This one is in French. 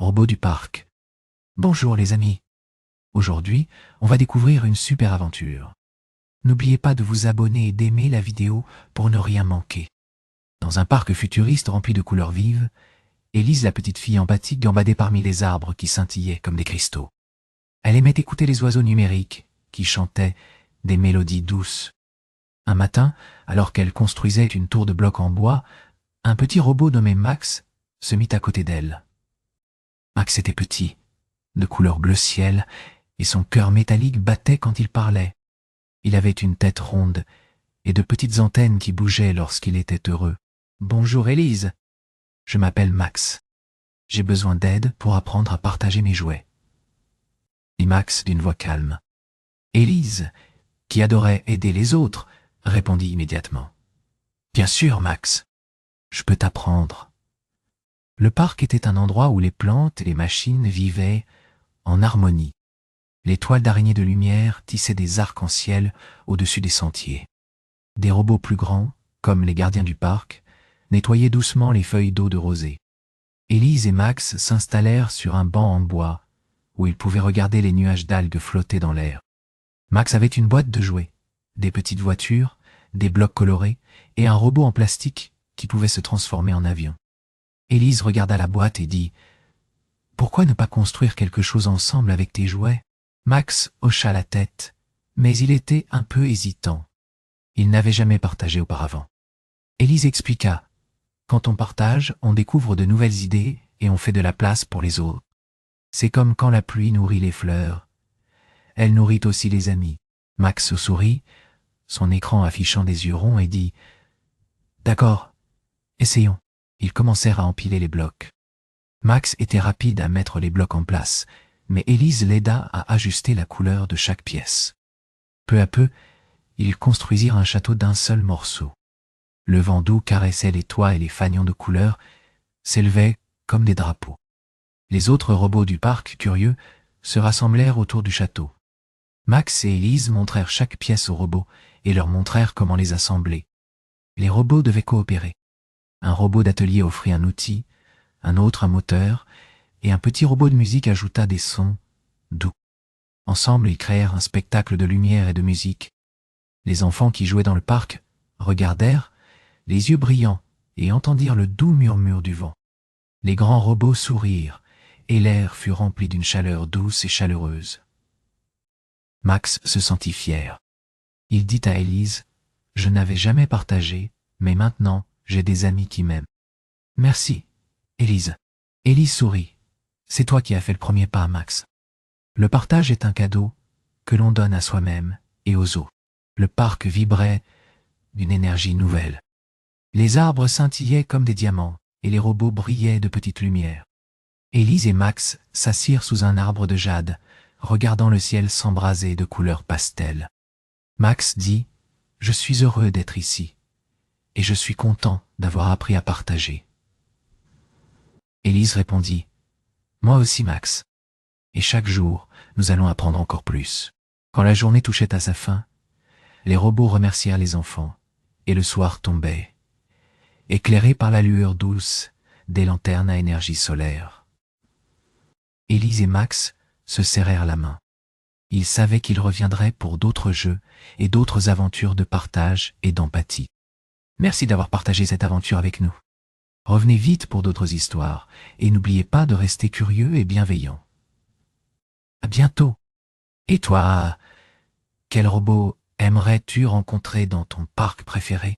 robot du parc. Bonjour les amis. Aujourd'hui, on va découvrir une super aventure. N'oubliez pas de vous abonner et d'aimer la vidéo pour ne rien manquer. Dans un parc futuriste rempli de couleurs vives, Élise, la petite fille empathique, gambadait parmi les arbres qui scintillaient comme des cristaux. Elle aimait écouter les oiseaux numériques qui chantaient des mélodies douces. Un matin, alors qu'elle construisait une tour de blocs en bois, un petit robot nommé Max se mit à côté d'elle. Max était petit, de couleur bleu ciel, et son cœur métallique battait quand il parlait. Il avait une tête ronde et de petites antennes qui bougeaient lorsqu'il était heureux. « Bonjour Élise, je m'appelle Max. J'ai besoin d'aide pour apprendre à partager mes jouets. » dit Max d'une voix calme. Élise, qui adorait aider les autres, répondit immédiatement. « Bien sûr, Max, je peux t'apprendre. » Le parc était un endroit où les plantes et les machines vivaient en harmonie. Les toiles d'araignées de lumière tissaient des arcs-en-ciel au-dessus des sentiers. Des robots plus grands, comme les gardiens du parc, nettoyaient doucement les feuilles d'eau de rosée. Élise et Max s'installèrent sur un banc en bois, où ils pouvaient regarder les nuages d'algues flotter dans l'air. Max avait une boîte de jouets, des petites voitures, des blocs colorés et un robot en plastique qui pouvait se transformer en avion. Élise regarda la boîte et dit « Pourquoi ne pas construire quelque chose ensemble avec tes jouets ?» Max hocha la tête, mais il était un peu hésitant. Il n'avait jamais partagé auparavant. Élise expliqua « Quand on partage, on découvre de nouvelles idées et on fait de la place pour les autres. C'est comme quand la pluie nourrit les fleurs. Elle nourrit aussi les amis. » Max sourit, son écran affichant des yeux ronds, et dit « D'accord, essayons. » Ils commencèrent à empiler les blocs. Max était rapide à mettre les blocs en place, mais Élise l'aida à ajuster la couleur de chaque pièce. Peu à peu, ils construisirent un château d'un seul morceau. Le vent doux caressait les toits et les fanions de couleurs s'élevaient comme des drapeaux. Les autres robots du parc, curieux, se rassemblèrent autour du château. Max et Élise montrèrent chaque pièce aux robots et leur montrèrent comment les assembler. Les robots devaient coopérer. Un robot d'atelier offrit un outil, un autre un moteur, et un petit robot de musique ajouta des sons doux. Ensemble, ils créèrent un spectacle de lumière et de musique. Les enfants qui jouaient dans le parc regardèrent, les yeux brillants, et entendirent le doux murmure du vent. Les grands robots sourirent, et l'air fut rempli d'une chaleur douce et chaleureuse. Max se sentit fier. Il dit à Élise « Je n'avais jamais partagé, mais maintenant, j'ai des amis qui m'aiment. » « Merci, Élise. » Élise sourit. « C'est toi qui as fait le premier pas, Max. » Le partage est un cadeau que l'on donne à soi-même et aux autres. Le parc vibrait d'une énergie nouvelle. Les arbres scintillaient comme des diamants et les robots brillaient de petites lumières. Élise et Max s'assirent sous un arbre de jade, regardant le ciel s'embraser de couleurs pastel. Max dit « Je suis heureux d'être ici et je suis content d'avoir appris à partager. » Élise répondit « Moi aussi, Max. Et chaque jour, nous allons apprendre encore plus. » Quand la journée touchait à sa fin, les robots remercièrent les enfants, et le soir tombait, éclairé par la lueur douce des lanternes à énergie solaire. Élise et Max se serrèrent la main. Ils savaient qu'ils reviendraient pour d'autres jeux et d'autres aventures de partage et d'empathie. Merci d'avoir partagé cette aventure avec nous. Revenez vite pour d'autres histoires, et n'oubliez pas de rester curieux et bienveillant. À bientôt. Et toi, quel robot aimerais-tu rencontrer dans ton parc préféré ?